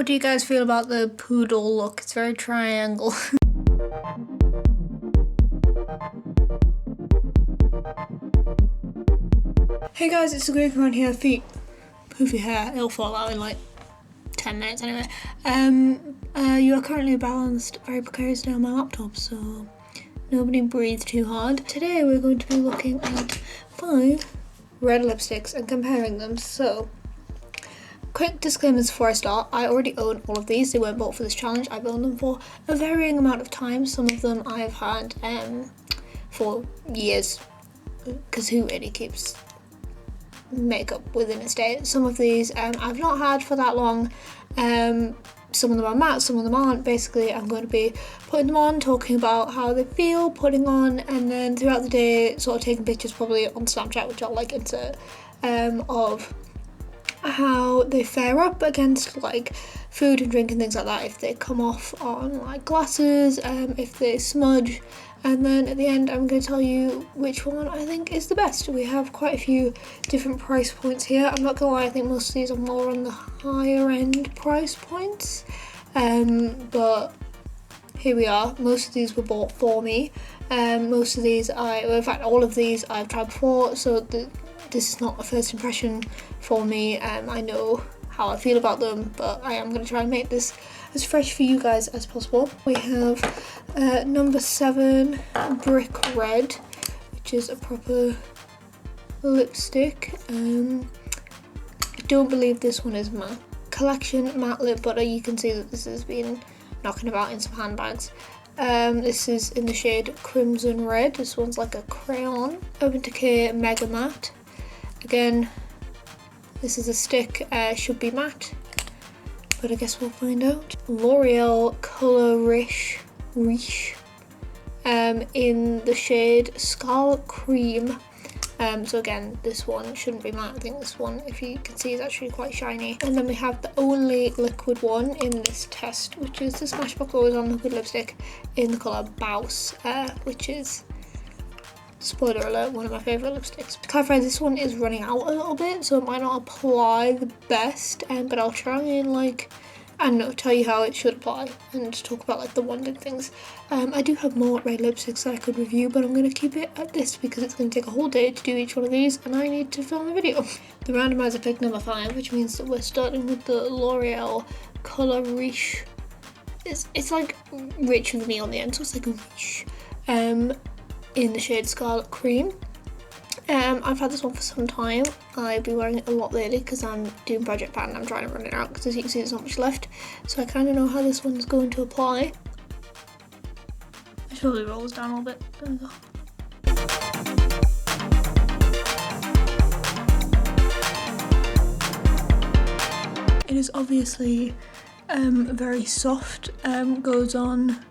What do you guys feel about the poodle look? It's very triangle. Hey guys, it's the Greg around here. Feet, poofy hair, it'll fall out in like 10 minutes anyway. You are currently balanced very precariously on my laptop, so nobody breathe too hard. Today we're going to be looking at 5 red lipsticks and comparing them. So, quick disclaimers before I start. I already own all of these. They weren't bought for this challenge. I've owned them for a varying amount of time. Some of them I've had for years, because who really keeps makeup within a day? Some of these I've not had for that long. Some of them are matte, some of them aren't. Basically, I'm going to be putting them on, talking about how they feel, putting on, and then throughout the day sort of taking pictures, probably on Snapchat, which I'll like insert, of how they fare up against like food and drink and things like that, if they come off on like glasses, if they smudge, and then at the end I'm going to tell you which one I think is the best. We have quite a few different price points here. I'm not going to lie, I think most of these are more on the higher end price points, but here we are. Most of these were bought for me. Most of these in fact all of these I've tried before, so this is not a first impression for me. I know how I feel about them, but I am going to try and make this as fresh for you guys as possible. We have number 7 Brick Red, which is a proper lipstick. I don't believe this one is matte. Collection matte lip butter. You can see that this has been knocking about in some handbags. This is in the shade Crimson Red. This one's like a crayon. Urban Decay Mega Matte. Again, this is a stick, should be matte, but I guess we'll find out. L'Oreal Color Riche, in the shade Scarlet Cream. So again, this one shouldn't be matte. I think this one, if you can see, is actually quite shiny. And then we have the only liquid one in this test, which is the Smashbox Always On Liquid Lipstick in the colour Bouse, which is, spoiler alert, one of my favourite lipsticks. To clarify, this one is running out a little bit, so it might not apply the best, but I'll try and I don't know, tell you how it should apply and talk about like the wondered things. I do have more red lipsticks that I could review, but I'm going to keep it at this because it's going to take a whole day to do each one of these and I need to film a video. The randomizer picked number 5, which means that we're starting with the L'Oreal Color Riche. It's like rich with me on the end, so it's like a riche. In the shade Scarlet Cream. I've had this one for some time. I've been wearing it a lot lately because I'm doing project pan and I'm trying to run it out because as you can see there's not much left. So I kind of know how this one's going to apply. I should probably roll this down a little bit. There we go. It is obviously very soft, goes on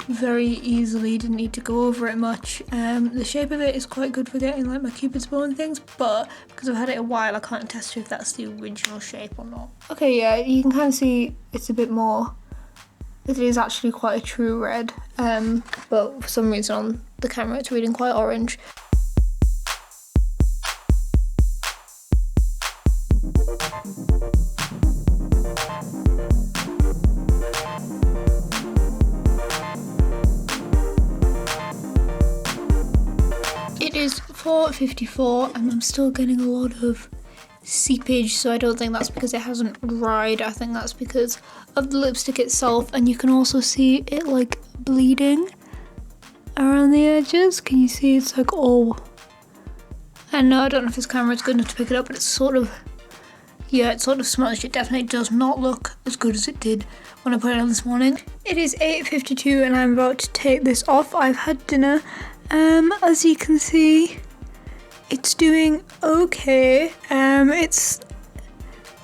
very easily, didn't need to go over it much. The shape of it is quite good for getting like my cupid's bow and things, but because I've had it a while I can't attest to if that's the original shape or not. Okay, yeah, you can kind of see it's a bit more, it is actually quite a true red, but for some reason on the camera it's reading quite orange. It is 4:54 and I'm still getting a lot of seepage, so I don't think that's because it hasn't dried. I think that's because of the lipstick itself, and you can also see it like bleeding around the edges. Can you see it's like all, I don't know if this camera is good enough to pick it up, but it's sort of, yeah, it's sort of smudged. It definitely does not look as good as it did when I put it on this morning. It is 8:52 and I'm about to take this off. I've had dinner. As you can see, it's doing okay. It's,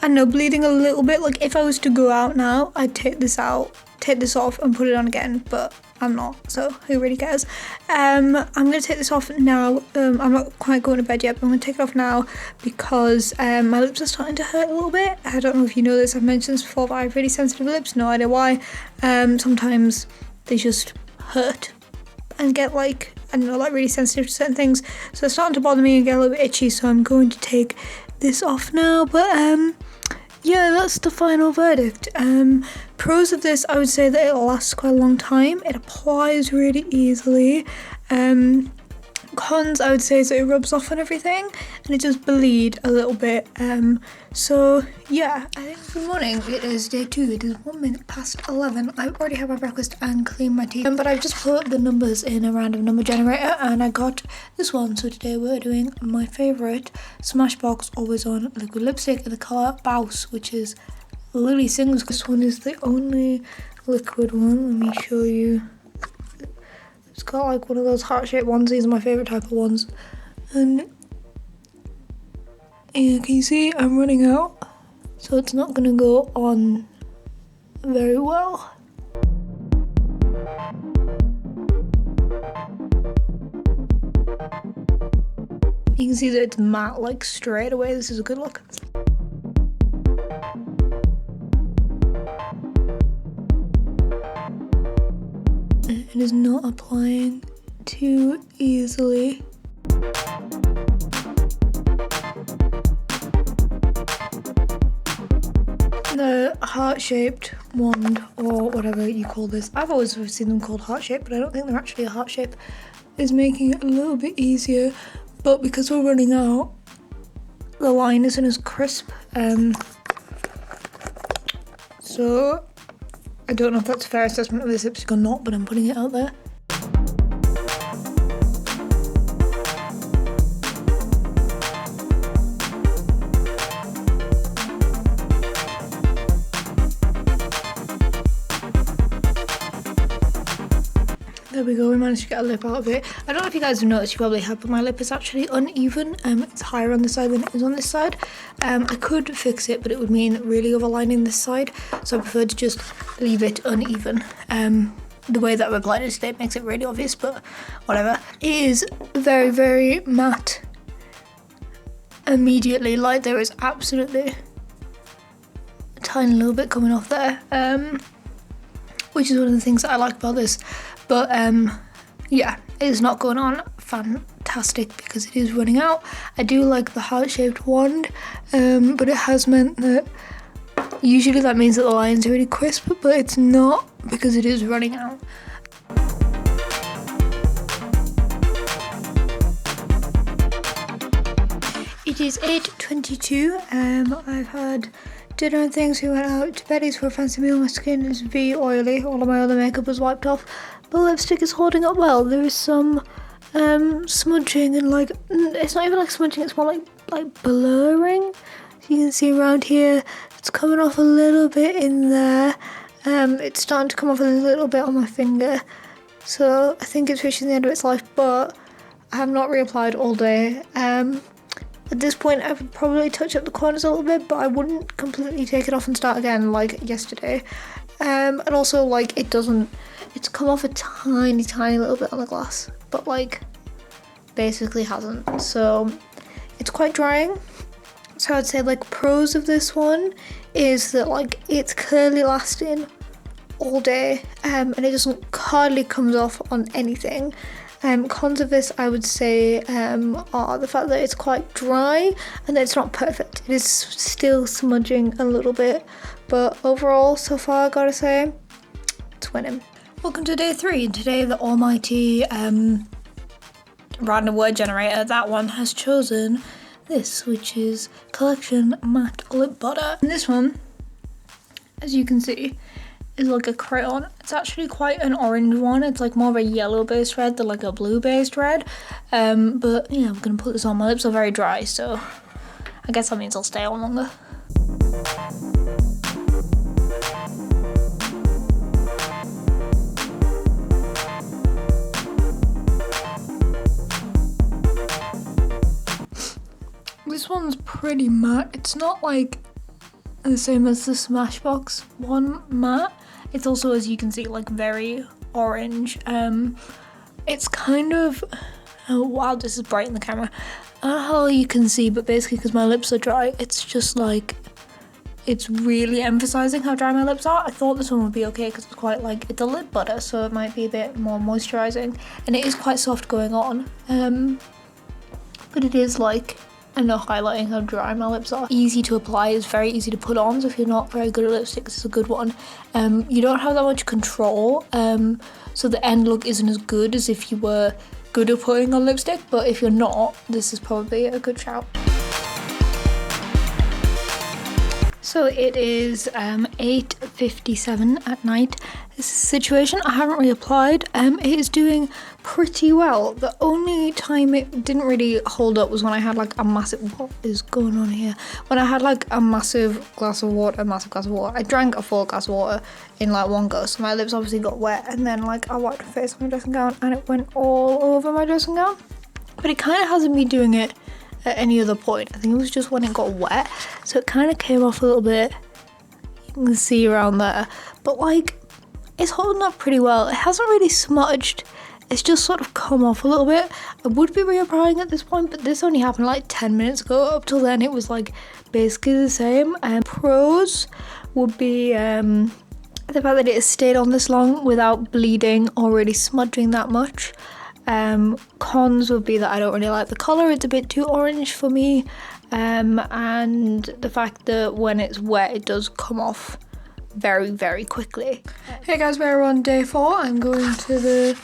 I don't know, bleeding a little bit. Like if I was to go out now, I'd take this off and put it on again, but I'm not, so who really cares? I'm gonna take this off now. I'm not quite going to bed yet, but I'm gonna take it off now because my lips are starting to hurt a little bit. I don't know if you know this, I've mentioned this before, but I have really sensitive lips, no idea why. Sometimes they just hurt and get like, I don't know, like really sensitive to certain things, so it's starting to bother me and get a little bit itchy, so I'm going to take this off now. But yeah, that's the final verdict. Pros of this, I would say that it lasts quite a long time. It applies really easily. Cons, I would say, is that it rubs off on everything and it does bleed a little bit. So yeah, I think good morning. It is day 2. It is 1 minute past 11. I've already had my breakfast and cleaned my teeth. But I've just put the numbers in a random number generator and I got this one. So today we're doing my favourite Smashbox Always On liquid lipstick in the colour Bouse, which is Lily Sings. This one is the only liquid one. Let me show you. It's got like one of those heart-shaped ones. These are my favourite type of ones. And yeah, can you see I'm running out? So it's not going to go on very well. You can see that it's matte like straight away. This is a good look. It is not applying too easily. The heart-shaped wand, or whatever you call this, I've always seen them called heart-shaped, but I don't think they're actually a heart shape, is making it a little bit easier. But because we're running out, the line isn't as crisp. So I don't know if that's a fair assessment of this lipstick or not, but I'm putting it out there. There we go, we managed to get a lip out of it. I don't know if you guys have noticed, you probably have, but my lip is actually uneven. It's higher on this side than it is on this side. I could fix it, but it would mean really overlining this side, so I prefer to just leave it uneven. The way that I've applied it today makes it really obvious, but whatever. It is very, very matte immediately. Like, there is absolutely a tiny little bit coming off there, which is one of the things that I like about this. But yeah, it is not going on fantastic because it is running out. I do like the heart-shaped wand, but it has meant that usually that means that the lines are really crisp, but it's not because it is running out. It is 8:22. I've had dinner and things. We went out to Betty's for a fancy meal. My skin is oily. All of my other makeup was wiped off. The lipstick is holding up well. There is some smudging and like, it's not even like smudging, it's more like blurring. So you can see around here, it's coming off a little bit in there. It's starting to come off a little bit on my finger. So I think it's reaching the end of its life, but I have not reapplied all day. At this point, I would probably touch up the corners a little bit, but I wouldn't completely take it off and start again like yesterday. And also, like, it's come off a tiny little bit on the glass, but like basically hasn't. So it's quite drying. So I'd say like pros of this one is that like it's clearly lasting all day, and it doesn't hardly comes off on anything. Cons of this, I would say, are the fact that it's quite dry and that it's not perfect. It is still smudging a little bit, but overall, so far, I gotta say, it's winning. Welcome to day 3. Today, the almighty random word generator, that one, has chosen this, which is Collection Matte Lip Butter. And this one, as you can see, is like a crayon. It's actually quite an orange one. It's like more of a yellow based red than like a blue based red. But yeah, I'm gonna put this on. My lips are very dry, so I guess that means I'll stay on longer. This one's pretty matte. It's not like the same as the Smashbox one matte. It's also, as you can see, like very orange. It's kind of, oh wow, this is bright in the camera. I don't know how you can see, but basically because my lips are dry, it's just like, it's really emphasizing how dry my lips are. I thought this one would be okay because it's quite like, it's a lip butter, so it might be a bit more moisturizing, and it is quite soft going on. But it is like and the highlighting how dry my lips are. Easy to apply, it's very easy to put on, so if you're not very good at lipsticks, it's a good one. You don't have that much control, so the end look isn't as good as if you were good at putting on lipstick, but if you're not, this is probably a good shout. So it is 8:57 at night. This is a situation I haven't reapplied. It is doing pretty well. The only time it didn't really hold up was when I had like a massive, what is going on here? When I had like a massive glass of water. I drank a full glass of water in like one go, so my lips obviously got wet, and then like I wiped my face on my dressing gown and it went all over my dressing gown. But it kind of hasn't been doing it at any other point. I think it was just when it got wet, so it kind of came off a little bit. You can see around there, but like it's holding up pretty well. It hasn't really smudged, it's just sort of come off a little bit. I would be reapplying at this point, but this only happened like 10 minutes ago. Up till then it was like basically the same. Pros would be the fact that it has stayed on this long without bleeding or really smudging that much. Cons would be that I don't really like the colour, it's a bit too orange for me, and the fact that when it's wet it does come off very, very quickly. Hey guys, we're on day 4. I'm going to the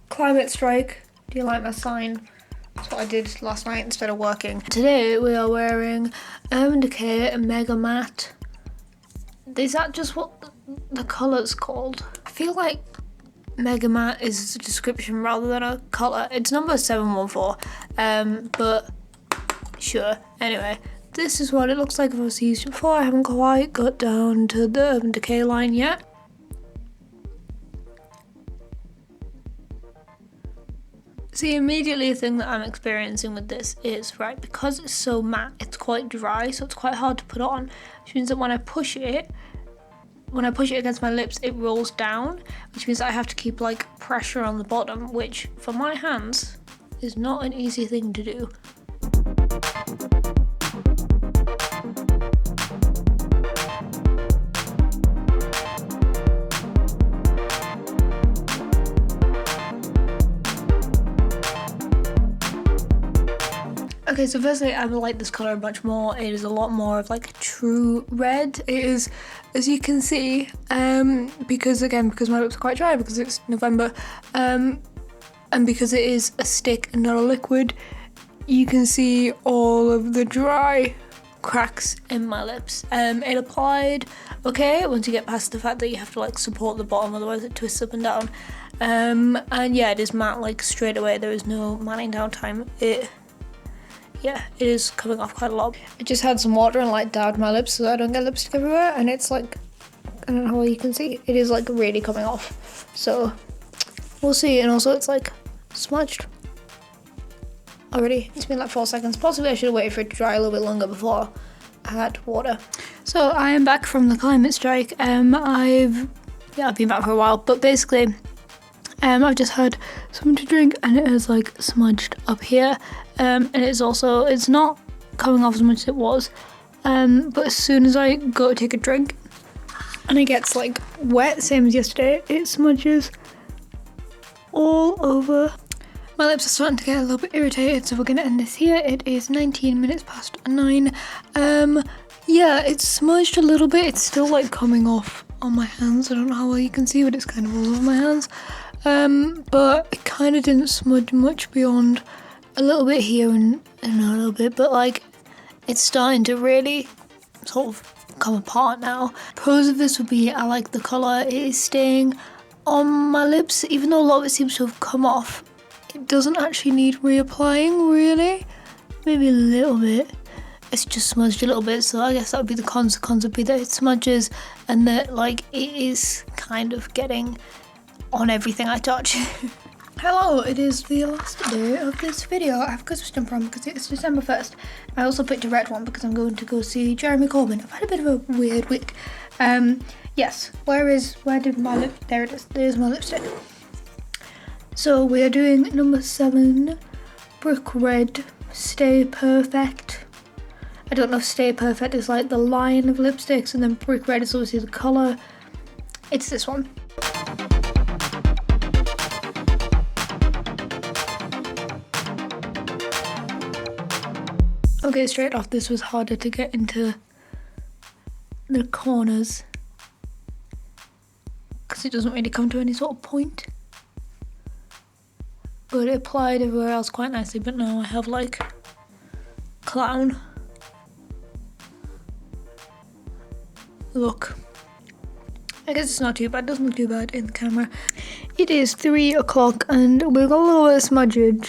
climate strike. Do you like my sign? That's what I did last night instead of working. Today we are wearing Urban Decay Mega Matte. Is that just what the colour's called? I feel like Mega Matte is a description rather than a colour. It's number 714, but sure. Anyway, this is what it looks like if I was used it before. I haven't quite got down to the Urban Decay line yet. See, immediately the thing that I'm experiencing with this is, right, because it's so matte, it's quite dry, so it's quite hard to put on, which means that when I push it against my lips, it rolls down, which means I have to keep like pressure on the bottom, which for my hands is not an easy thing to do. Okay, so firstly, I like this colour much more. It is a lot more of like a true red. It is, as you can see, because my lips are quite dry because it's November, and because it is a stick and not a liquid, you can see all of the dry cracks in my lips. It applied okay once you get past the fact that you have to like support the bottom, otherwise it twists up and down. And yeah, it is matte like straight away. There is no matting down time. Yeah, it is coming off quite a lot. I just had some water and like dabbed my lips so I don't get lipstick everywhere, and it's like, I don't know how well you can see, it is like really coming off. So we'll see. And also it's like smudged already. It's been like 4 seconds. Possibly I should have waited for it to dry a little bit longer before I had water. So I am back from the climate strike. I've been back for a while, but basically I've just had something to drink and it is like smudged up here, and it's not coming off as much as it was, but as soon as I go to take a drink and it gets like wet, same as yesterday, it smudges all over. My lips are starting to get a little bit irritated, so we're gonna end this here. It is 19 minutes past 9. Yeah, it's smudged a little bit. It's still like coming off on my hands. I don't know how well you can see, but it's kind of all over my hands. But it kind of didn't smudge much beyond a little bit here and a little bit, but like it's starting to really sort of come apart now. Pros of this would be I like the colour. It is staying on my lips, even though a lot of it seems to have come off. It doesn't actually need reapplying really, maybe a little bit. It's just smudged a little bit, so I guess that would be the cons. The cons would be that it smudges and that like it is kind of getting on everything I touch. Hello, it is the last day of this video. I have a Christmas jumper on because it's December 1st. I also picked a red one because I'm going to go see Jeremy Corbyn. I've had a bit of a weird week. Yes, where did my lip, there it is, there's my lipstick. So we are doing number 7, Brick Red, Stay Perfect. I don't know if Stay Perfect is like the line of lipsticks, and then Brick Red is obviously the colour. It's this one. Okay, straight off, this was harder to get into the corners because it doesn't really come to any sort of point. But it applied everywhere else quite nicely, but now I have like clown look. I guess it's not too bad, doesn't look too bad in the camera. It is 3 o'clock and we've got a little bit of smudgage,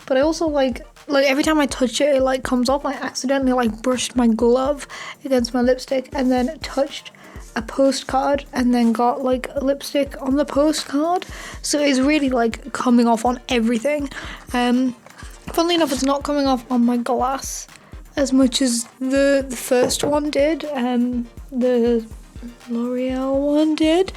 but I also like every time I touch it, it like comes off. I accidentally like brushed my glove against my lipstick and then touched a postcard and then got like lipstick on the postcard, so it's really like coming off on everything. Funnily enough, it's not coming off on my glass as much as the first one did, the L'Oreal one did,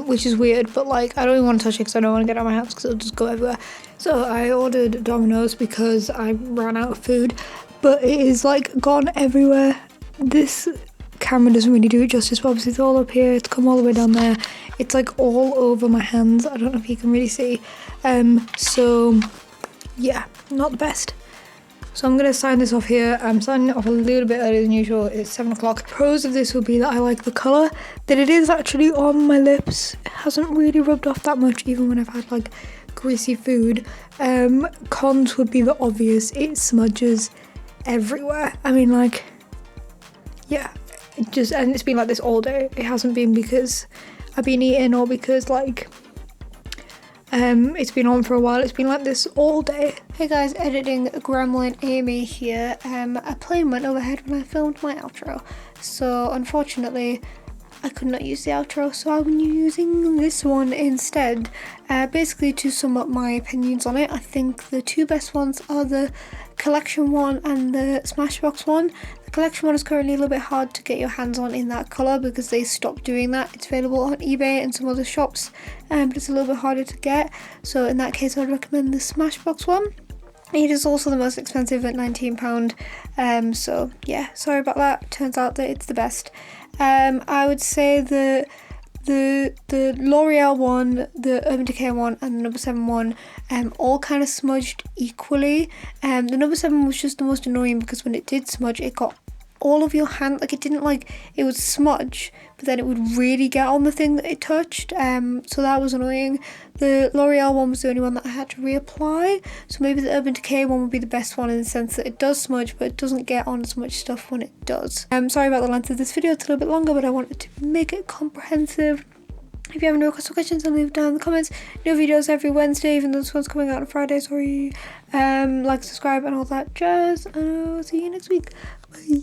which is weird, but like I don't even want to touch it because I don't want to get it on my hands because it'll just go everywhere. So I ordered Domino's because I ran out of food, but it is like gone everywhere. This camera doesn't really do it justice, but obviously it's all up here, it's come all the way down there, it's like all over my hands. I don't know if you can really see, so yeah, not the best. So I'm gonna sign this off here. I'm signing it off a little bit earlier than usual. It's 7 o'clock. Pros of this would be that I like the colour, that it is actually on my lips. It hasn't really rubbed off that much even when I've had like greasy food. Cons would be the obvious, it smudges everywhere. I mean, like, yeah, and it's been like this all day. It hasn't been because I've been eating or because like it's been on for a while. It's been like this all day. Hey guys, editing gremlin Amy here. A plane went overhead when I filmed my outro, so unfortunately I could not use the outro, so I'm using this one instead. Basically, to sum up my opinions on it, I think the two best ones are the collection one and the Smashbox one. The collection one is currently a little bit hard to get your hands on in that colour because they stopped doing that. It's available on eBay and some other shops, but it's a little bit harder to get. So in that case, I would recommend the Smashbox one. It is also the most expensive at £19, so yeah, sorry about that. Turns out that it's the best. I would say the L'Oreal one, the Urban Decay one, and the number 7 one all kind of smudged equally. The number 7 was just the most annoying because when it did smudge, it got all of your hand, like it didn't like, it would smudge, but then it would really get on the thing that it touched, so that was annoying. The L'Oreal one was the only one that I had to reapply, so maybe the Urban Decay one would be the best one in the sense that it does smudge, but it doesn't get on as much stuff when it does. Sorry about the length of this video, it's a little bit longer, but I wanted to make it comprehensive. If you have any requests or questions, then leave it down in the comments. New videos every Wednesday, even though this one's coming out on Friday, sorry. Like, subscribe and all that jazz, and I'll see you next week. Bye.